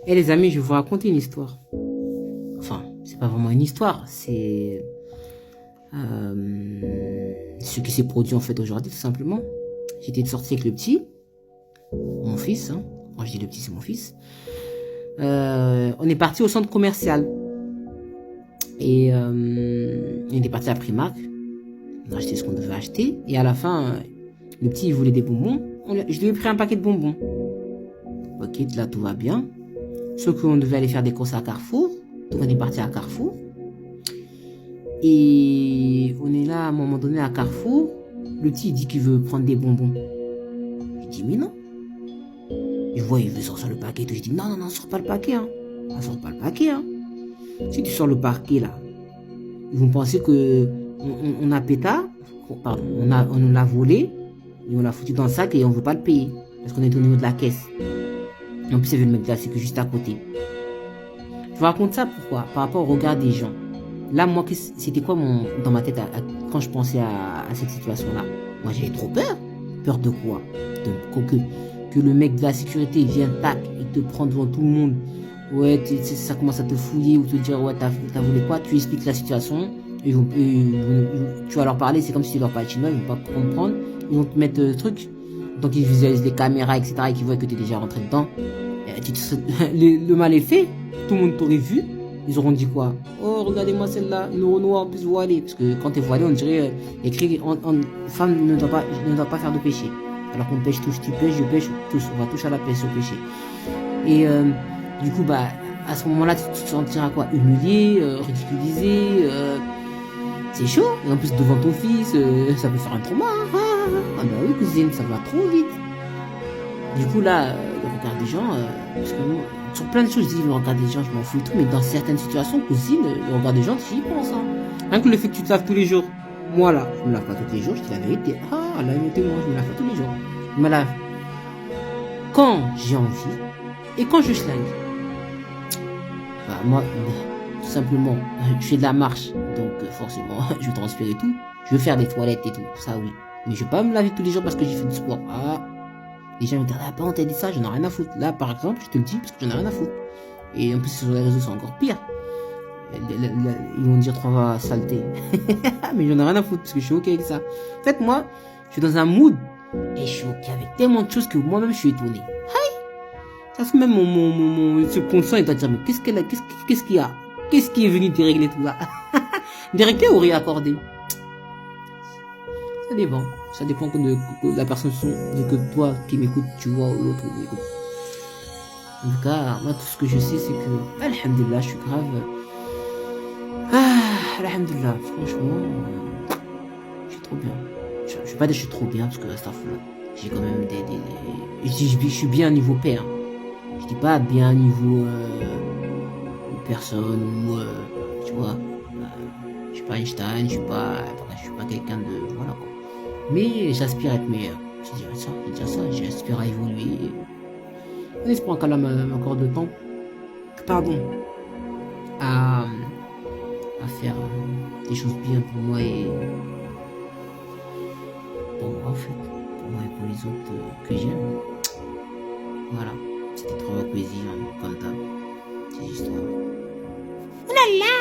Et les amis, je vais vous raconter une histoire. Enfin, c'est pas vraiment une histoire, c'est ce qui s'est produit en fait aujourd'hui, tout simplement. J'étais sorti avec le petit, mon fils. Hein. Quand je dis le petit, c'est mon fils. On est parti au centre commercial. Et on était parti à Primark. On a acheté ce qu'on devait acheter. Et à la fin, le petit, il voulait des bonbons. Je lui ai pris un paquet de bonbons. Ok, là, tout va bien. Sauf qu'on devait aller faire des courses à Carrefour. Donc, on est parti à Carrefour. Et on est là, à un moment donné, à Carrefour. Le petit, il dit qu'il veut prendre des bonbons. Je dis, mais non. Je vois, il veut sortir le paquet. Je dis, non, sors pas le paquet. Hein. Sors pas le paquet. Hein. Si tu sors le paquet, là, ils vont penser que on a pétard. Pardon, on nous l'a volé. Et on l'a foutu dans le sac et on veut pas le payer. Parce qu'on est au niveau de la caisse. Et en plus, il y avait le mec de la sécu juste à côté. Je vous raconte ça pourquoi? Par rapport au regard des gens. Là, moi, c'était quoi dans ma tête quand je pensais à cette situation-là? Moi, j'avais trop peur. Peur de quoi? Que le mec de la sécurité vienne, tac, et te prendre devant tout le monde. Ouais, ça commence à te fouiller ou te dire, ouais, t'as voulu quoi? Tu expliques la situation. Tu vas leur parler, c'est comme si tu leur parlais chinois, ils vont pas comprendre. Ils vont te mettre truc. Donc, ils visualisent des caméras, etc., et qu'ils voient que t'es déjà rentré dedans. Le mal est fait. Tout le monde t'aurait vu. Ils auront dit quoi? Oh, regardez-moi celle-là, une noire en plus voilée. Parce que quand t'es voilé, on dirait écrit femme ne doit pas faire de péché. Alors qu'on pêche tous, tu pêches, je pêche tous. On va tous à la pêche au péché. Et du coup, bah, à ce moment-là, tu te sentiras quoi? Humilié, ridiculisé. C'est chaud. Et en plus, devant ton fils, ça peut faire un trauma. Hein. Ah bah oui, cousine, ça va trop vite. Du coup, là, le regard des gens, parce que moi, sur plein de choses, je dis le regard des gens, je m'en fous et tout, mais dans certaines situations, cousine, le regard des gens, tu y penses. Hein. Rien que le fait que tu te laves tous les jours. Moi, là, je me lave pas tous les jours, je dis la vérité. Ah, là, mettez-moi, je me lave pas tous les jours. Je me lave quand j'ai envie et quand je schlingue. Bah, moi, tout simplement, je fais de la marche, donc forcément, je transpire et tout. Je veux faire des toilettes et tout, ça oui. Mais je vais pas me laver tous les jours parce que j'ai fait du sport. Ah, les gens me disent, ah, on t'a dit ça, j'en ai rien à foutre. Là, par exemple, je te le dis parce que j'en ai rien à foutre. Et en plus, sur les réseaux, c'est encore pire. Ils vont dire trois fois saleté. Mais j'en ai rien à foutre parce que je suis ok avec ça. En fait, moi, je suis dans un mood et je suis ok avec tellement de choses que moi-même, je suis étonné. Hey! Ça se fait même mon subconscient, il va dire, mais qu'est-ce qu'il y a? Qu'est-ce qui est venu dérégler tout ça? Dérégler ou réaccorder? Ça dépend. Ça dépend de la personne que toi qui m'écoutes, tu vois, ou l'autre qui m'écoute. En tout cas, moi, tout ce que je sais, c'est que, alhamdulillah, je suis grave. Ah, alhamdulillah, franchement, je suis trop bien. Je vais pas dire que je suis trop bien, parce que là, j'ai quand même je suis bien niveau père. Je dis pas bien niveau personne ou, tu vois, je suis pas Einstein, je suis pas quelqu'un de, voilà quoi. Mais j'aspire à être meilleur. Je dirais ça, j'aspire à évoluer. En espérant qu'Allah m'accorde le temps, pardon, à faire des choses bien pour moi et pour moi en fait, pour moi et pour les autres que j'aime. Voilà, c'était trop ma poésie, hein, comme d'hab, ces histoires. Oh là là!